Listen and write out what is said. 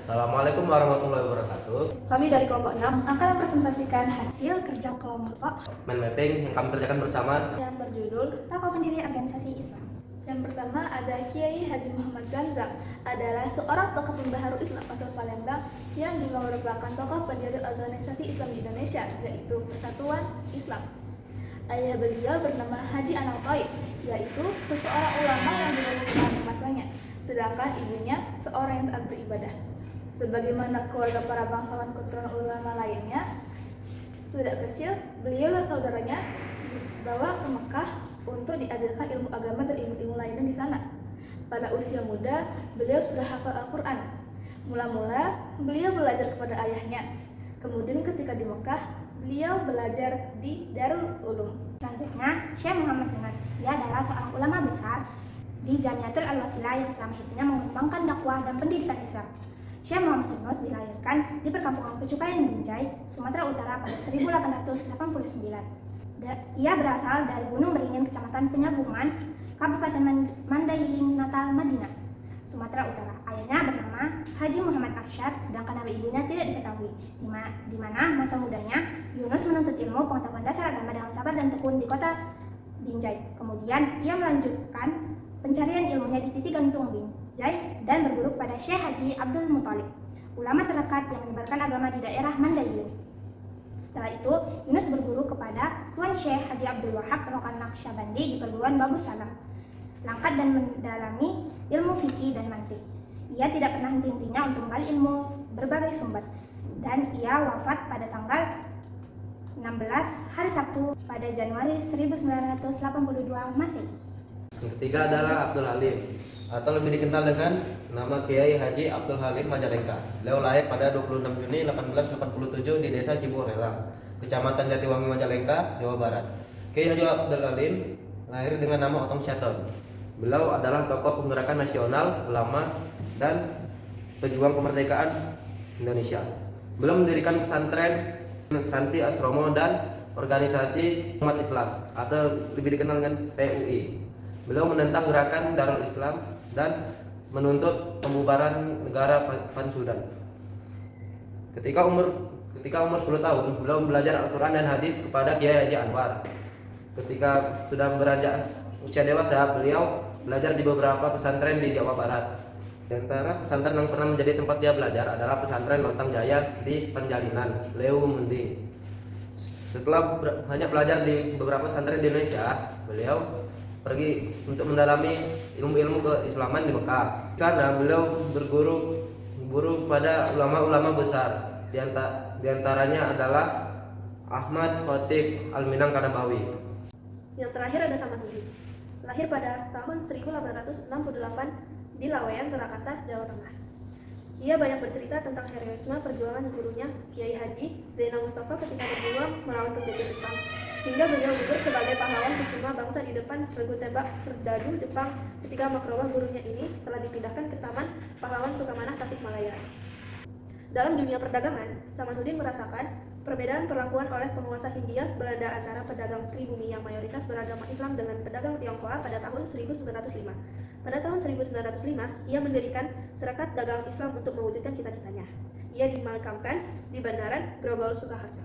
Assalamualaikum warahmatullahi wabarakatuh. Kami dari kelompok 6 akan mempresentasikan hasil kerja kelompok Mind mapping yang kami kerjakan bersama yang berjudul Tokoh Pendiri Organisasi Islam. Yang pertama ada Kiai Haji Muhammad Zanzak, adalah seorang tokoh pembaharu Islam asal Palembang yang juga merupakan tokoh pendiri organisasi Islam di Indonesia, yaitu Persatuan Islam. Ayah beliau bernama Haji Anang Toib, yaitu seseorang ulama yang juga merupakan masanya, sedangkan ibunya seorang yang taat beribadah. Sebagaimana keluarga para bangsawan keturunan ulama lainnya, sejak kecil beliau dan saudaranya dibawa ke Mekah untuk diajarkan ilmu agama dan ilmu-ilmu lainnya di sana. Pada usia muda, beliau sudah hafal Al-Quran. Mula-mula, beliau belajar kepada ayahnya. Kemudian ketika di Mekah, beliau belajar di Darul Ulum. Selanjutnya, Syekh Muhammad Yunus. Ia adalah seorang ulama besar di Jamiatul Al-Wasilah yang selama hidupnya mengembangkan dakwah dan pendidikan Islam. Syekh Muhammad Yunus dilahirkan di perkampungan Kecukayan Binjai, Sumatera Utara pada 1889. Ia berasal dari Gunung Beringin, Kecamatan Penyambungan, Kabupaten Mandailing, Natal, Madinah, Sumatera Utara. Ayahnya bernama Haji Muhammad Arsyad, sedangkan nama ibunya tidak diketahui. Di mana masa mudanya Yunus menuntut ilmu pengetahuan dasar agama dengan sabar dan tekun di kota Binjai. Kemudian ia melanjutkan pencarian ilmunya di Titik Gantung Binjai dan berguru kepada Syekh Haji Abdul Muthalib, ulama terdekat yang menyebarkan agama di daerah Mandailing. Setelah itu, Yunus berguru kepada Tuan Syekh Haji Abdul Wahab Rokan Naqsyabandi di perguruan Babu Salam, langkat dan mendalami ilmu fikih dan mantik. Ia tidak pernah henti-hentinya untuk menggali ilmu berbagai sumber, dan ia wafat pada tanggal 16 hari Sabtu pada Januari 1982 Masehi. Yang ketiga adalah Abdul Halim, atau lebih dikenal dengan nama Kiai Haji Abdul Halim Majalengka. Beliau lahir pada 26 Juni 1887 di Desa Ciburelang, Kecamatan Jatiwangi, Majalengka, Jawa Barat. Kiai Haji Abdul Halim lahir dengan nama Otong Syaton. Beliau adalah tokoh penggerakkan nasional, ulama, dan pejuang kemerdekaan Indonesia. Beliau mendirikan pesantren, Santi Asromo, dan organisasi umat Islam, atau lebih dikenal dengan PUI. Beliau menentang gerakan Darul Islam dan menuntut pembubaran negara Pansudan. Ketika umur 10 tahun, beliau belajar Al-Quran dan hadis kepada Kiai Haji Anwar. Ketika sudah beranjak usia dewasa, beliau belajar di beberapa pesantren di Jawa Barat. Di antara pesantren yang pernah menjadi tempat dia belajar adalah pesantren Lontang Jaya di Penjalinan, Leu Mending. Setelah banyak belajar di beberapa pesantren di Indonesia, beliau pergi untuk mendalami ilmu-ilmu keislaman di Mekah. Di sana beliau berguru pada ulama-ulama besar. Di antaranya adalah Ahmad Khatib Al-Minang Kanabawi. Yang terakhir ada Samanhudin. Lahir pada tahun 1868 di Laweyan, Surakarta, Jawa Tengah. Ia banyak bercerita tentang heroisme perjuangan gurunya Kiai Haji Zainal Mustafa ketika berjuang melawan penjajah Jepang, hingga beliau gugur sebagai pahlawan kusuma bangsa di depan regu tembak serdadu Jepang ketika Makrowah gurunya ini telah dipindahkan ke Taman Pahlawan Sukamanah, Tasikmalaya. Dalam dunia perdagangan, Samanhudin merasakan perbedaan perlakuan oleh penguasa Hindia Belanda antara pedagang pribumi yang mayoritas beragama Islam dengan pedagang Tionghoa pada tahun 1905. Pada tahun 1905, ia mendirikan Serikat Dagang Islam untuk mewujudkan cita-citanya. Ia dimakamkan di Bandaran Grogol, Sukoharjo.